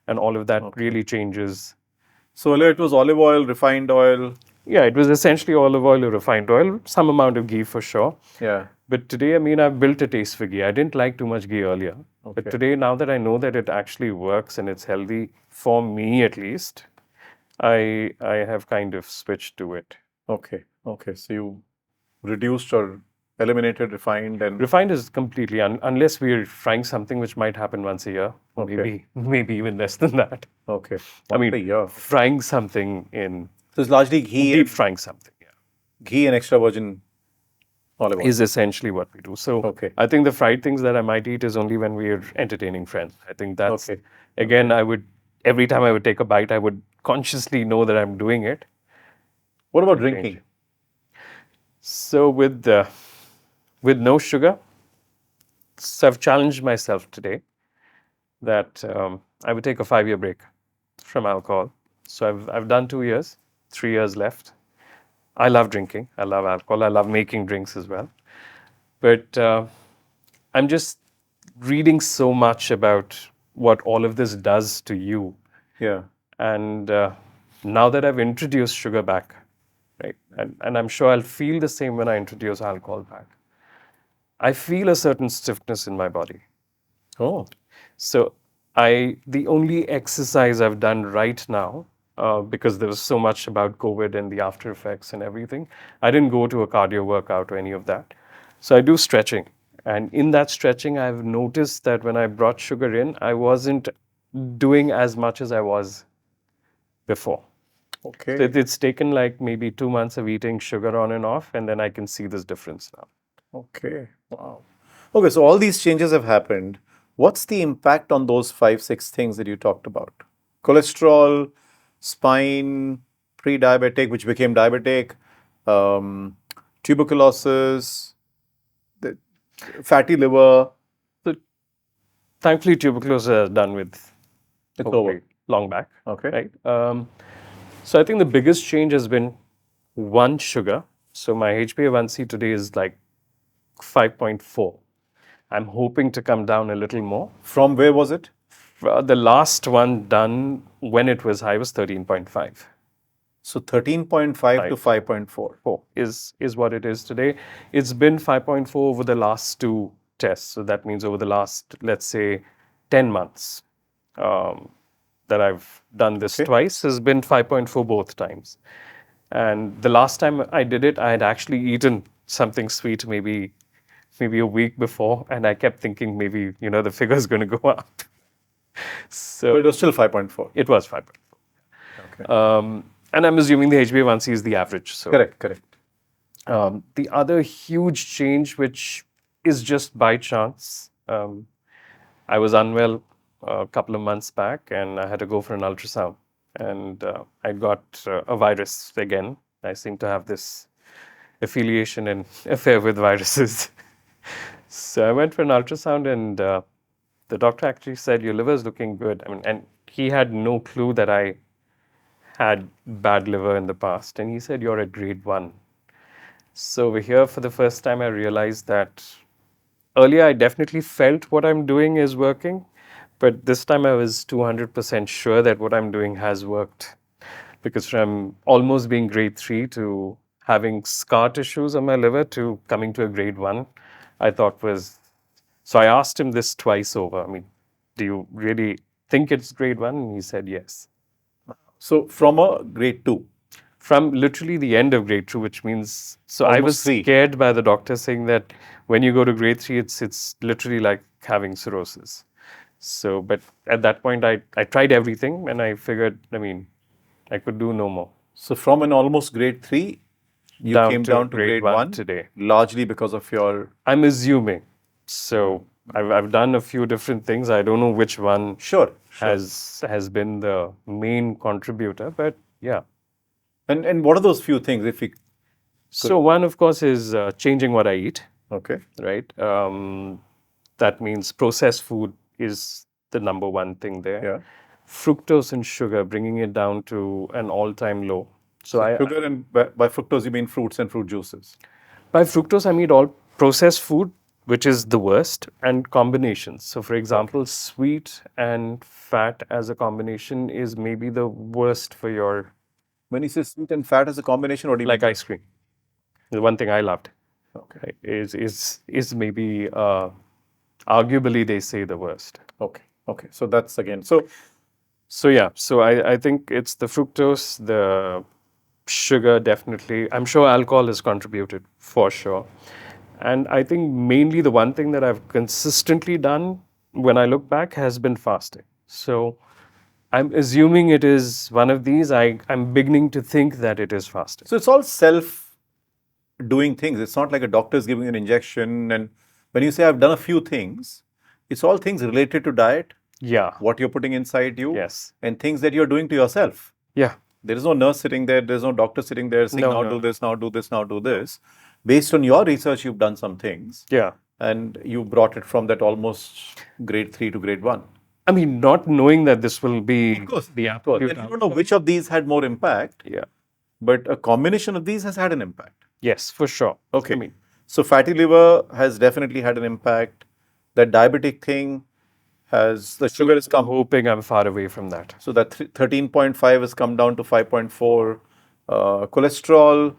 and all of that Okay. really changes. So earlier it was olive oil, refined oil. Yeah, it was essentially olive oil or refined oil, some amount of ghee for sure. Yeah. But today, I mean, I've built a taste for ghee. I didn't like too much ghee earlier. But Okay. today, now that I know that it actually works and it's healthy, for me at least, I have kind of switched to it. Okay. Okay. So you reduced or eliminated refined and Refined is completely, unless we're frying something which might happen once a year, or okay. maybe even less than that. Okay. I Once mean, a year. frying something in So it's largely ghee deep and frying something, yeah, extra virgin olive oil. is essentially what we do. So Okay. I think the fried things that I might eat is only when we're entertaining friends. I think that's, Okay. again, I would, every time I would take a bite, I would consciously know that I'm doing it. What about Change. drinking? So with no sugar, so I've challenged myself today that I would take a 5-year break from alcohol. So I've done 2 years, 3 years left. I love drinking. I love alcohol. I love making drinks as well. But I'm just reading so much about what all of this does to you. Yeah. And now that I've introduced sugar back, right, and I'm sure I'll feel the same when I introduce alcohol back. I feel a certain stiffness in my body. Oh. So the only exercise I've done right now, because there was so much about COVID and the after effects and everything, I didn't go to a cardio workout or any of that. So I do stretching. And in that stretching, I've noticed that when I brought sugar in, I wasn't doing as much as I was before. So Okay. it's taken like maybe 2 months of eating sugar on and off, and then I can see this difference now. Okay. Wow. Okay, so all these changes have happened. What's the impact on those five, six things that you talked about? Cholesterol, spine, pre-diabetic, which became diabetic, um, tuberculosis, the fatty liver. So thankfully, tuberculosis is done with It's over. hopefully long back, Okay. right? So I think the biggest change has been one sugar. So my HbA1c today is like 5.4. I'm hoping to come down a little more. From where was it? The last one done when it was high was 13.5. So 13.5 to Right. 5.4. 4 is what it is today. It's been 5.4 over the last two tests. So that means over the last, let's say, 10 months um, that I've done this Okay. twice has been 5.4 both times. And the last time I did it, I had actually eaten something sweet maybe a week before, and I kept thinking maybe the figure's going to go up. But it So was still 5.4. it was 5.4. Okay. And I'm assuming the HbA1c is the average. So Correct, correct. the other huge change, which is just by chance, I was unwell a couple of months back and I had to go for an ultrasound. And I got a virus again. I seem to have this affiliation and affair with viruses. So I went for an ultrasound and the doctor actually said, your liver is looking good. I mean, and he had no clue that I had bad liver in the past. And he said, you're at grade 1. So over here, for the first time, I realized that earlier I definitely felt what I'm doing is working, but this time I was 200% sure that what I'm doing has worked. Because from almost being grade 3 to having scar tissues on my liver to coming to a grade 1, I thought was. So I asked him this twice over. I mean, do you really think it's grade 1? And he said yes. So from a grade 2, From literally the end of grade 2, which means, so I was almost 3. scared by the doctor saying that when you go to grade 3, it's literally like having cirrhosis. So, but at that point, I tried everything and I figured, I mean, I could do no more. So from an almost grade 3, you Down came to down to grade grade 1 1 today. largely because of your. I'm assuming. So I've done a few different things. I don't know which one Sure, sure. has been the main contributor, but yeah. And what are those few things if we. So one, of course, is changing what I eat, Okay. right? That means processed food is the number one thing there. Yeah. Fructose and sugar, bringing it down to an all-time low. So Sugar, and by fructose you mean fruits and fruit juices. by fructose, I mean all processed food, which is the worst, and combinations. So, for example, sweet and fat as a combination is maybe the worst for your, When you say sweet and fat as a combination, what do you like mean? ice cream. The one thing I loved Okay. right, is maybe arguably they say the worst. Okay. Okay. So that's again. So So yeah, so I think it's the fructose, the sugar definitely. I'm sure alcohol has contributed for sure. And I think mainly the one thing that I've consistently done when I look back has been fasting. So I'm assuming it is one of these. I'm beginning to think that it is fasting. so it's all self doing things. It's not like a doctor is giving an injection. And when you say I've done a few things, it's all things related to diet, Yeah. what you're putting inside you, Yes. and things that you're doing to yourself. Yeah. There is no nurse sitting there. There's no doctor sitting there saying, No, now no. do this, now do this, now do this. Based on your research, you've done some things Yeah. and you brought it from that almost grade 3 to grade 1. I mean, not knowing that this will be course, the And absolute you don't know which of these had more impact, Yeah. but a combination of these has had an impact. Yes, for sure. Okay. I mean, So fatty liver has definitely had an impact. That diabetic thing has, the sugar has I'm come. hoping I'm far away from that. So that 13.5 has come down to 5.4. Cholesterol,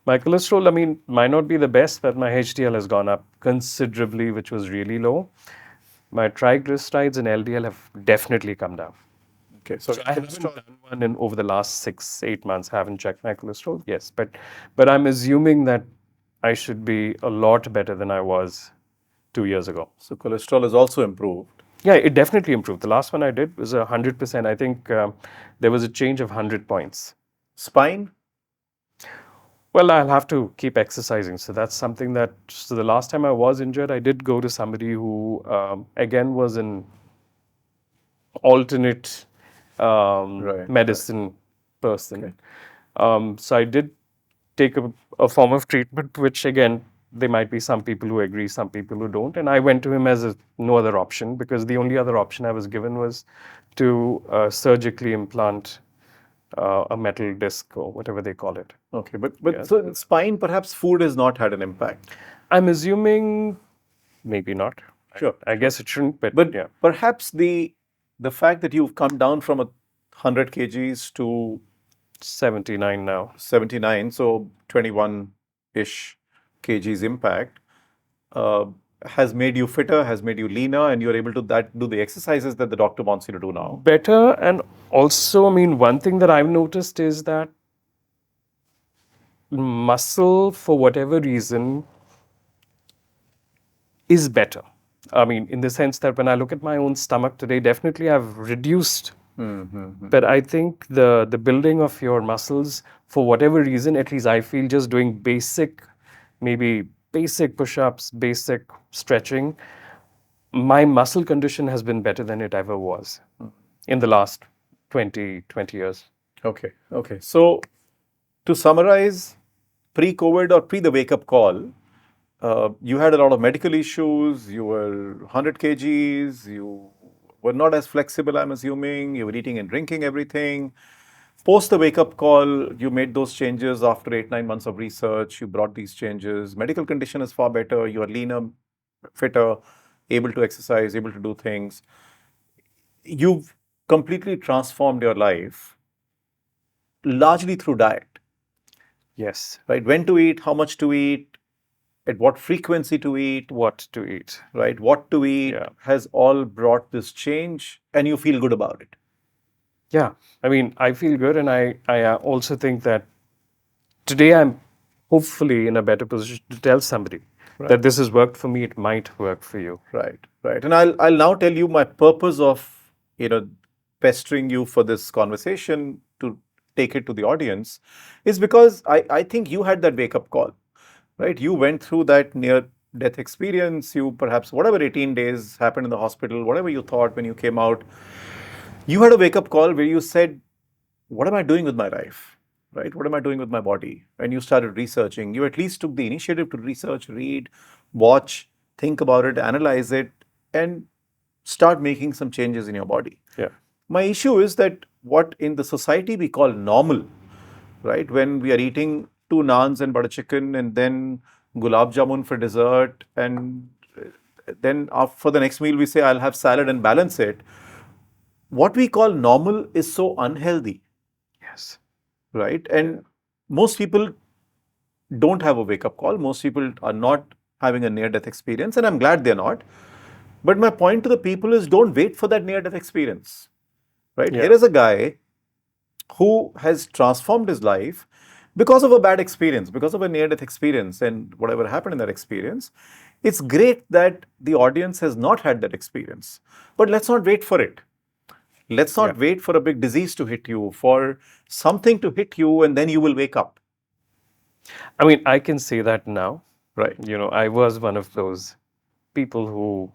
My cholesterol, I mean, might not be the best, but my HDL has gone up considerably, which was really low. My triglycerides and LDL have definitely come down. okay, so I haven't done one in over the last 6-8 months. I haven't checked my cholesterol. Yes, but I'm assuming that I should be a lot better than I was 2 years ago. so cholesterol has also improved. Yeah, it definitely improved. The last one I did was 100%. I think there was a change of 100 points. Spine, Well, I'll have to keep exercising. So that's something that. So the last time I was injured, I did go to somebody who, again, was an alternate Right, right. medicine person. Okay. So I did take a form of treatment, which again, there might be some people who agree, some people who don't. And I went to him as no other option because the only other option I was given was to surgically implant a metal disc or whatever they call it. Okay, but Yes. so in spine, perhaps food has not had an impact. I'm assuming maybe not. Sure, I sure. guess it shouldn't, but But yeah, perhaps the fact that you've come down from 100 kgs to 79 now. 79, so 21-ish kgs impact, uh, has made you fitter, has made you leaner, and you're able to do the exercises that the doctor wants you to do now. Better, and also, I mean, one thing that I've noticed is that muscle, for whatever reason, is better. I mean, in the sense that when I look at my own stomach today, definitely I've reduced. But I think the building of your muscles, for whatever reason, at least I feel just doing basic, maybe basic push-ups, basic stretching, my muscle condition has been better than it ever was in the last 20 years. Okay, okay. So to summarize, pre-COVID or pre the wake-up call, you had a lot of medical issues. You were 100 kgs. You were not as flexible, I'm assuming. You were eating and drinking everything. Post the wake-up call, you made those changes after 8, 9 months of research. You brought these changes. Medical condition is far better. You are leaner, fitter, able to exercise, able to do things. You've completely transformed your life largely through diet, Yes. right? When to eat, how much to eat, at what frequency to eat, What to eat. right? What to eat Yeah. has all brought this change, and you feel good about it. Yeah. I mean, I feel good. And I also think that today I'm hopefully in a better position to tell somebody that this has worked for me. It might work for you. Right, right. And I'll now tell you my purpose of, pestering you for this conversation to take it to the audience is because I think you had that wake up call, right? You went through that near death experience. You perhaps, whatever 18 days happened in the hospital, whatever you thought when you came out, you had a wake up call where you said, what am I doing with my life? Right? What am I doing with my body? And you started researching. You at least took the initiative to research, read, watch, think about it, analyze it, and start making some changes in your body. Yeah. My issue is that what in the society we call normal, right? When we are eating two naans and butter chicken and then gulab jamun for dessert, and then for the next meal we say, I'll have salad and balance it. What we call normal is so unhealthy, Yes. right? And most people don't have a wake up call. Most people are not having a near death experience, and I'm glad they're not. But my point to the people is don't wait for that near death experience, right? Yeah. Here is a guy who has transformed his life because of a bad experience, because of a near death experience, and whatever happened in that experience. It's great that the audience has not had that experience, but let's not wait for it. Let's not Yeah. wait for a big disease to hit you, for something to hit you, and then you will wake up. I mean, I can say that now. Right. I was one of those people who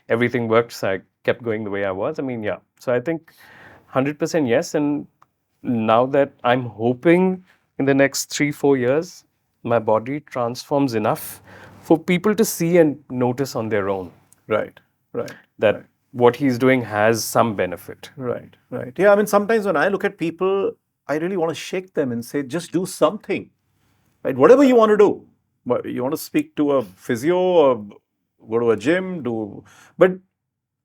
everything worked, so I kept going the way I was. I mean, yeah. So I think 100% yes. And now that I'm hoping in the next 3, 4 years, my body transforms enough for people to see and notice on their own Right. Right. that Right. what he's doing has some benefit. Right. Right. Yeah. I mean, sometimes when I look at people, I really want to shake them and say, just do something. Right? Whatever you want to do. You want to speak to a physio or go to a gym, but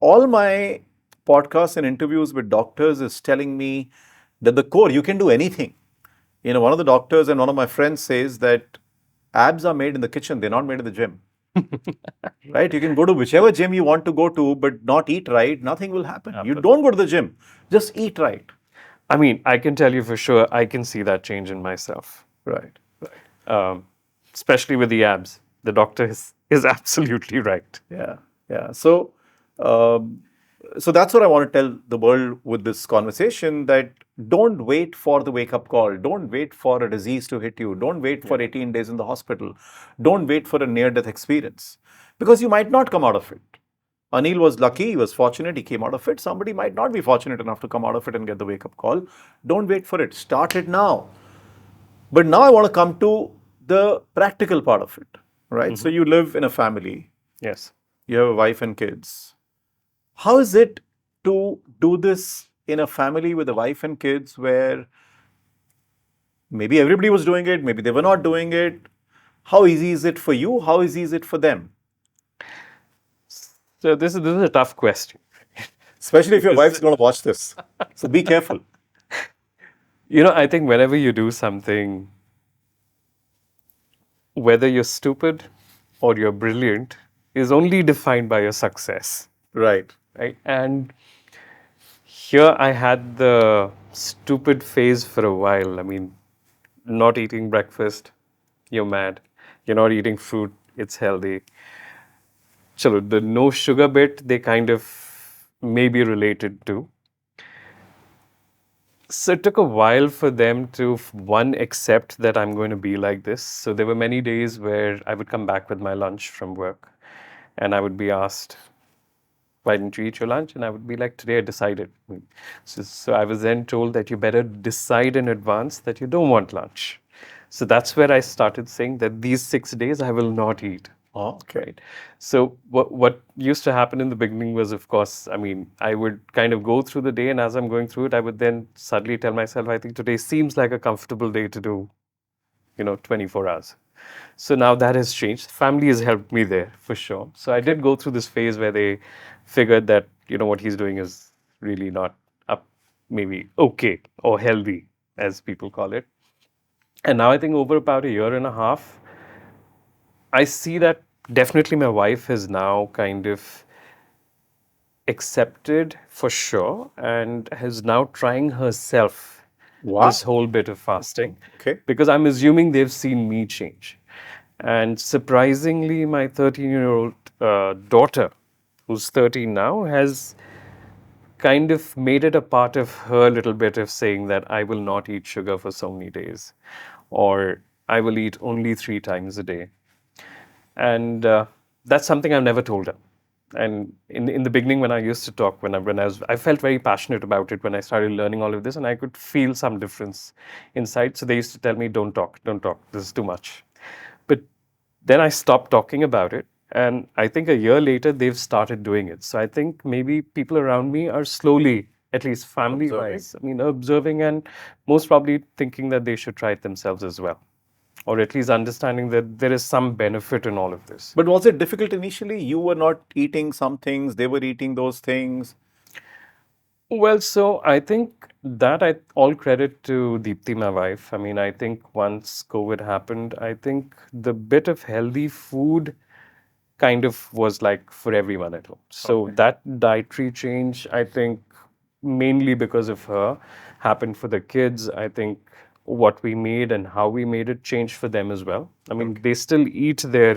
all my podcasts and interviews with doctors is telling me that the core, you can do anything. One of the doctors and one of my friends says that abs are made in the kitchen, they're not made in the gym. Right? You can go to whichever gym you want to go to, but not eat right, nothing will happen. You don't go to the gym, just eat right. I mean, I can tell you for sure, I can see that change in myself, Right. Right. especially with the abs. The doctor is absolutely right. Yeah. Yeah. So, um, So that's what I want to tell the world with this conversation, that don't wait for the wake up call. Don't wait for a disease to hit you. Don't wait Yeah. for 18 days in the hospital. Don't wait for a near death experience, because you might not come out of it. Anil was lucky, he was fortunate, he came out of it. Somebody might not be fortunate enough to come out of it and get the wake up call. Don't wait for it. Start it now. But now I want to come to the practical part of it, right? So Hmm. you live in a family, Yes. you have a wife and kids. How is it to do this in a family with a wife and kids where maybe everybody was doing it, maybe they were not doing it? How easy is it for you? How easy is it for them? So this is a tough question Especially if your because wife's going to watch this. So be careful. I think whenever you do something, whether you're stupid or you're brilliant, is only defined by your success, Right. right? And here I had the stupid phase for a while. I mean, not eating breakfast, you're mad. You're not eating fruit, it's healthy. Chalo, the no sugar bit, they kind of may be related to. So it took a while for them to, one, accept that I'm going to be like this. So there were many days where I would come back with my lunch from work and I would be asked, why didn't you eat your lunch? And I would be like, today I decided. So I was then told that you better decide in advance that you don't want lunch. So that's where I started saying that these 6 days I will not eat. Oh, okay. Right. So what used to happen in the beginning was, of course, I mean, I would kind of go through the day, and as I'm going through it, I would then suddenly tell myself, I think today seems like a comfortable day to do, 24 hours. So now that has changed. Family has helped me there for sure. So I did go through this phase where they figured that, what he's doing is really not up, maybe okay or healthy, as people call it. And now I think over about a year and a half, I see that definitely my wife has now kind of accepted for sure and has now trying herself Wow. this whole bit of fasting Okay. because I'm assuming they've seen me change. And surprisingly, my 13-year-old daughter, who's 13 now, has kind of made it a part of her little bit of saying that I will not eat sugar for so many days, or I will eat only 3 times a day. And that's something I've never told her. And in the beginning, when I used to talk, I felt very passionate about it when I started learning all of this, and I could feel some difference inside. So they used to tell me, don't talk, this is too much." But then I stopped talking about it, and I think a year later they've started doing it. So I think maybe people around me are slowly, at least family Observing. wise, I mean, observing and most probably thinking that they should try it themselves as well, or at least understanding that there is some benefit in all of this. But was it difficult initially? You were not eating some things, they were eating those things. Well, so I think that I all credit to Deepthi, my wife. I mean, I think once COVID happened, I think the bit of healthy food kind of was like for everyone at home. So Okay. that dietary change, I think, mainly because of her, happened for the kids. I think what we made and how we made it changed for them as well. I mean, Okay. they still eat their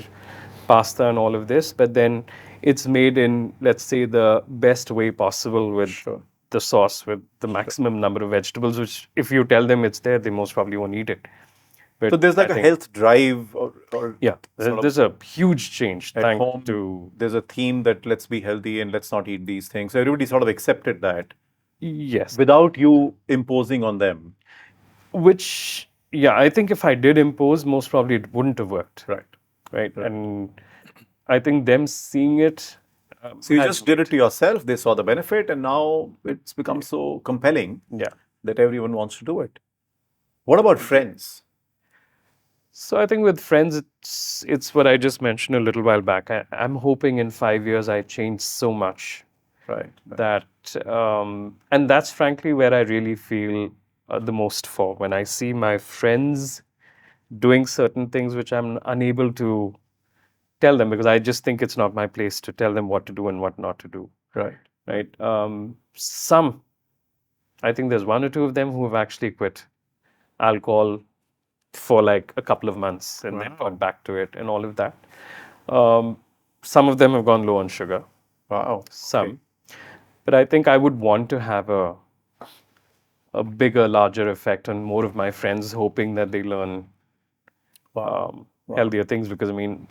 pasta and all of this, but then it's made in, let's say, the best way possible with Sure. the sauce, with the maximum number of vegetables, which if you tell them it's there, they most probably won't eat it. So But there's I like a think, health drive, or yeah, sort of there's a huge change at thanks home, to, there's a theme that let's be healthy and let's not eat these things. So everybody sort of accepted that yes, without you imposing on them. which, yeah, I think if I did impose, most probably it wouldn't have worked, Right. right? Right. And I think them seeing it So you has just did it worked. to yourself, they saw the benefit, and now it's become so compelling Yeah. that everyone wants to do it. What about friends? So I think with friends, it's what I just mentioned a little while back. I'm hoping in 5 years I change so much Right. that, and that's frankly where I really feel the most for when I see my friends doing certain things which I'm unable to tell them because I just think it's not my place to tell them what to do and what not to do. Right. Right? Some, I think there's one or two of them who have actually quit alcohol for like a couple of months and then Wow. got back to it and all of that. Um, some of them have gone low on sugar. Wow. Okay. Some. But I think I would want to have a bigger, larger effect on more of my friends, hoping that they learn Wow. Wow. healthier things. Because I mean,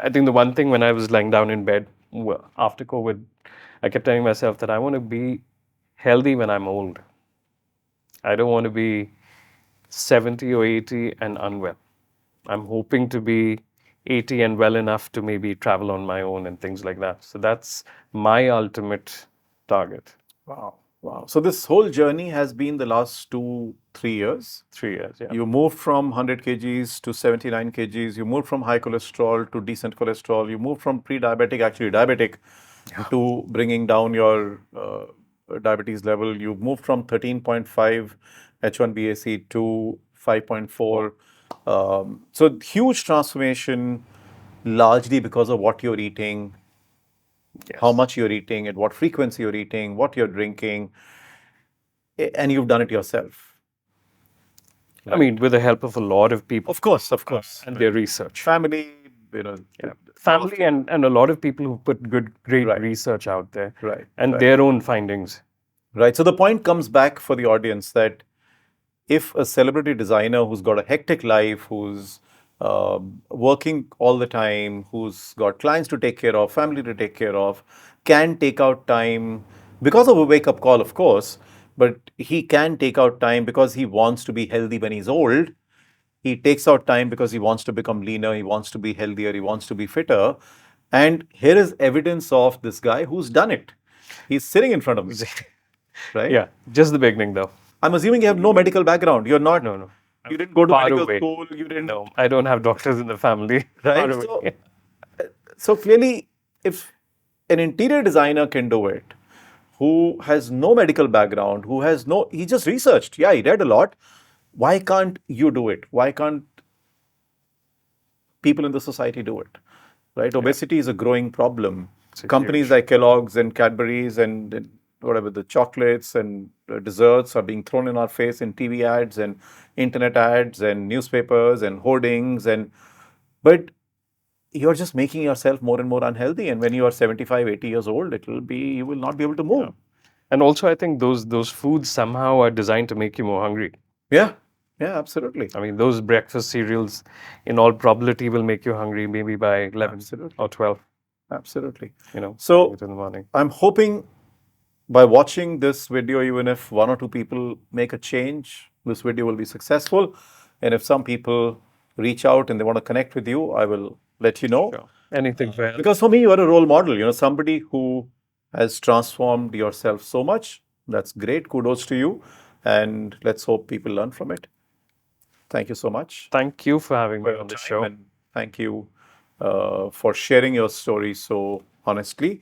I think the one thing when I was lying down in bed after COVID, I kept telling myself that I want to be healthy when I'm old. I don't want to be 70 or 80 and unwell. I'm hoping to be 80 and well enough to maybe travel on my own and things like that. So that's my ultimate target. Wow. Wow. So this whole journey has been the last 2, 3 years. 3 years, yeah. You moved from 100 kgs to 79 kgs. You moved from high cholesterol to decent cholesterol. You moved from pre-diabetic, actually diabetic, to bringing down your diabetes level. You moved from 13.5 H1BAC to 5.4. So huge transformation, largely because of what you're eating, how Yes. much you're eating, at what frequency you're eating, what you're drinking, and you've done it yourself. I mean, with the help of a lot of people Of course. and their research. Family, you know, Yeah. lot of Family and a lot of people who put great right, research out there right, and right, their own findings. right. So the point comes back for the audience that if a celebrity designer who's got a hectic life, who's working all the time, who's got clients to take care of, family to take care of, can take out time because of a wake up call, of course, but he can take out time because he wants to be healthy when he's old. He takes out time because he wants to become leaner, he wants to be healthier, he wants to be fitter. And here is evidence of this guy who's done it. He's sitting in front of me, right? Yeah, just the beginning though. I'm assuming you have no medical background. You're not, No, no. you didn't go to Far medical away. school, you didn't, No, I don't have doctors in the family. Far right? away. So clearly, if an interior designer can do it, who has no medical background, who has no, he just researched, yeah, he read a lot. Why can't you do it? Why can't people in the society do it? Right? Yeah, Obesity is a growing problem. it's a Companies huge. like Kellogg's and Cadbury's and whatever the chocolates and desserts are being thrown in our face in TV ads and internet ads and newspapers and hoardings and but you're just making yourself more and more unhealthy. And when you are 75, 80 years old, it will be you will not be able to Yeah. move. And also, I think those foods somehow are designed to make you more hungry. Yeah, yeah, absolutely, I mean, those breakfast cereals, in all probability, will make you hungry maybe by 11 absolutely, or 12. absolutely. Having So it in the morning. I'm hoping by watching this video, even if one or two people make a change, this video will be successful. And if some people reach out and they want to connect with you, I will let you know. Sure. Anything for help. Because for me, you are a role model, somebody who has transformed yourself so much. That's great. Kudos to you. And let's hope people learn from it. Thank you so much Thank you for having for me your on the time show. and thank you for sharing your story so honestly.